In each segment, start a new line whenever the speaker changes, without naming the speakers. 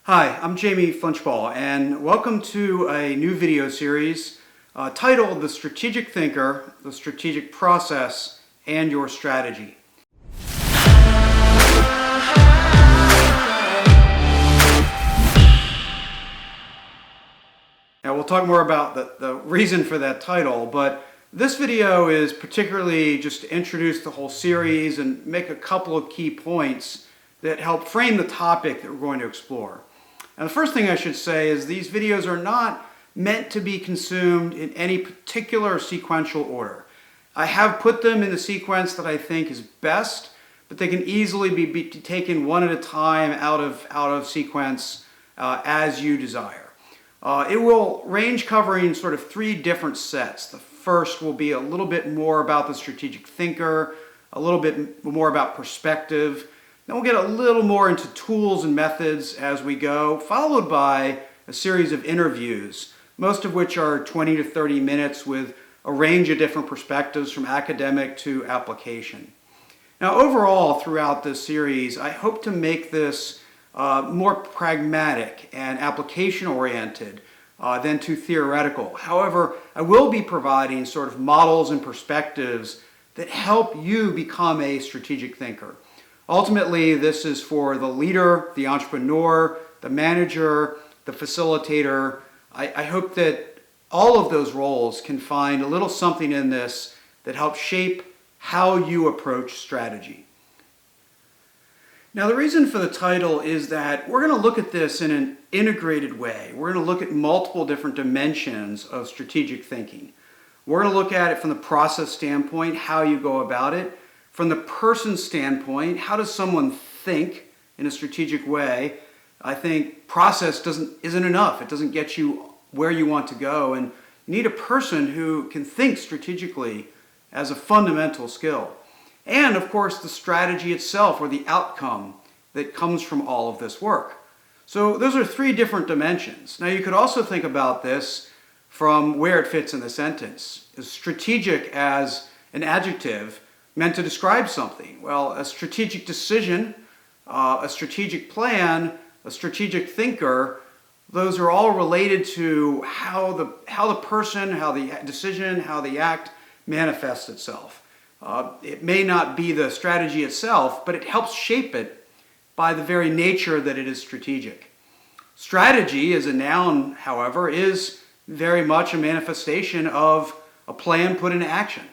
Hi, I'm JFlinch, and welcome to a new video series titled The Strategic Thinker, the Strategic Process, and Your Strategy. Now we'll talk more about the reason for that title, but this video is particularly just to introduce the whole series and make a couple of key points that help frame the topic that we're going to explore. Now, the first thing I should say is these videos are not meant to be consumed in any particular sequential order. I have put them in the sequence that I think is best, but they can easily be taken one at a time out of sequence as you desire. It will range covering sort of three different sets. The first will be a little bit more about the strategic thinker, a little bit more about perspective. Then we'll get a little more into tools and methods as we go, followed by a series of interviews, most of which are 20 to 30 minutes with a range of different perspectives from academic to application. Now, overall, throughout this series, I hope to make this more pragmatic and application-oriented than too theoretical. However, I will be providing sort of models and perspectives that help you become a strategic thinker. Ultimately, this is for the leader, the entrepreneur, the manager, the facilitator. I hope that all of those roles can find a little something in this that helps shape how you approach strategy. Now, the reason for the title is that we're going to look at this in an integrated way. We're going to look at multiple different dimensions of strategic thinking. We're going to look at it from the process standpoint, how you go about it. From the person's standpoint, how does someone think in a strategic way? I think process isn't enough. It doesn't get you where you want to go, and you need a person who can think strategically as a fundamental skill. And of course, the strategy itself, or the outcome that comes from all of this work. So those are three different dimensions. Now, you could also think about this from where it fits in the sentence. Is strategic as an adjective meant to describe something? Well, a strategic decision, a strategic plan, a strategic thinker, those are all related to how the person, how the decision, how the act manifests itself. It may not be the strategy itself, but it helps shape it by the very nature that it is strategic. Strategy as a noun, however, is very much a manifestation of a plan put into action.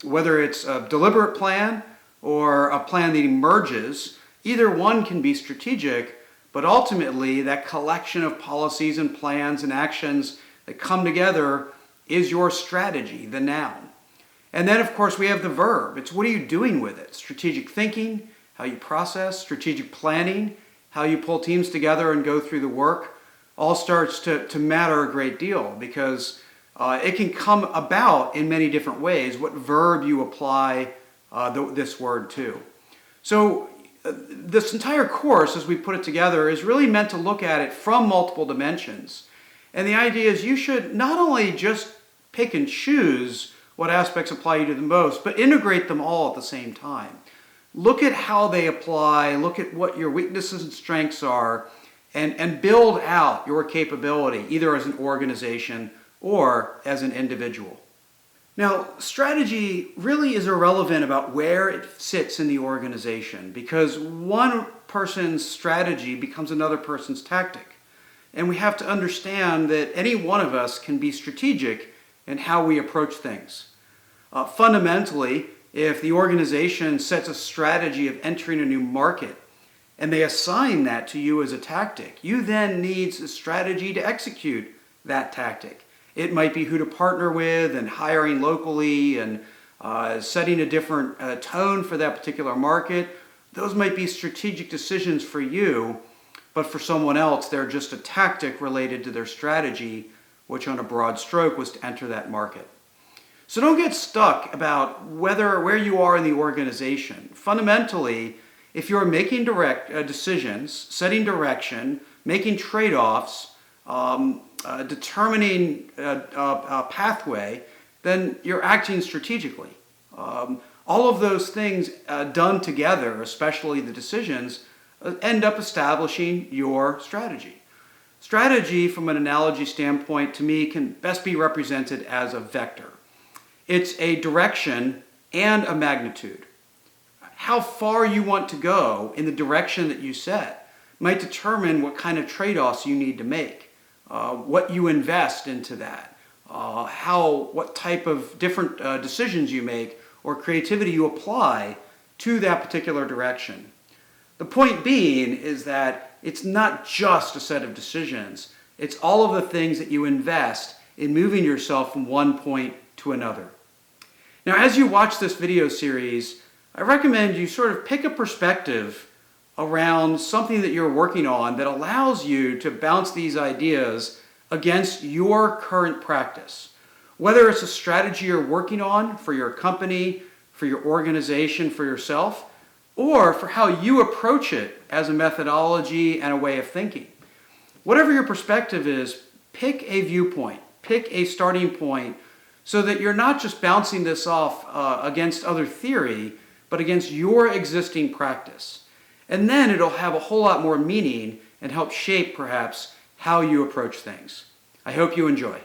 Whether it's a deliberate plan or a plan that emerges, either one can be strategic, but ultimately that collection of policies and plans and actions that come together is your strategy, the noun. And then, of course, we have the verb. It's what are you doing with it? Strategic thinking, how you process, strategic planning, how you pull teams together and go through the work, all starts to matter a great deal because it can come about in many different ways, what verb you apply this word to. So this entire course, as we put it together, is really meant to look at it from multiple dimensions. And the idea is you should not only just pick and choose what aspects apply you to the most, but integrate them all at the same time. Look at how they apply, look at what your weaknesses and strengths are, and build out your capability, either as an organization or as an individual. Now, strategy really is irrelevant about where it sits in the organization because one person's strategy becomes another person's tactic. And we have to understand that any one of us can be strategic in how we approach things. Fundamentally, if the organization sets a strategy of entering a new market and they assign that to you as a tactic, you then need a strategy to execute that tactic. It might be who to partner with and hiring locally and setting a different tone for that particular market. Those might be strategic decisions for you, but for someone else, they're just a tactic related to their strategy, which on a broad stroke was to enter that market. So don't get stuck about where you are in the organization. Fundamentally, if you're making decisions, setting direction, making trade-offs, determining a pathway, then you're acting strategically. All of those things done together, especially the decisions, end up establishing your strategy. Strategy, from an analogy standpoint, to me can best be represented as a vector. It's a direction and a magnitude. How far you want to go in the direction that you set might determine what kind of trade-offs you need to make, what you invest into that, what type of different decisions you make or creativity you apply to that particular direction. The point being is that it's not just a set of decisions. It's all of the things that you invest in moving yourself from one point to another. Now, as you watch this video series, I recommend you sort of pick a perspective around something that you're working on that allows you to bounce these ideas against your current practice. Whether it's a strategy you're working on for your company, for your organization, for yourself, or for how you approach it as a methodology and a way of thinking. Whatever your perspective is, pick a viewpoint, pick a starting point so that you're not just bouncing this off against other theory, but against your existing practice. And then it'll have a whole lot more meaning and help shape, perhaps, how you approach things. I hope you enjoy.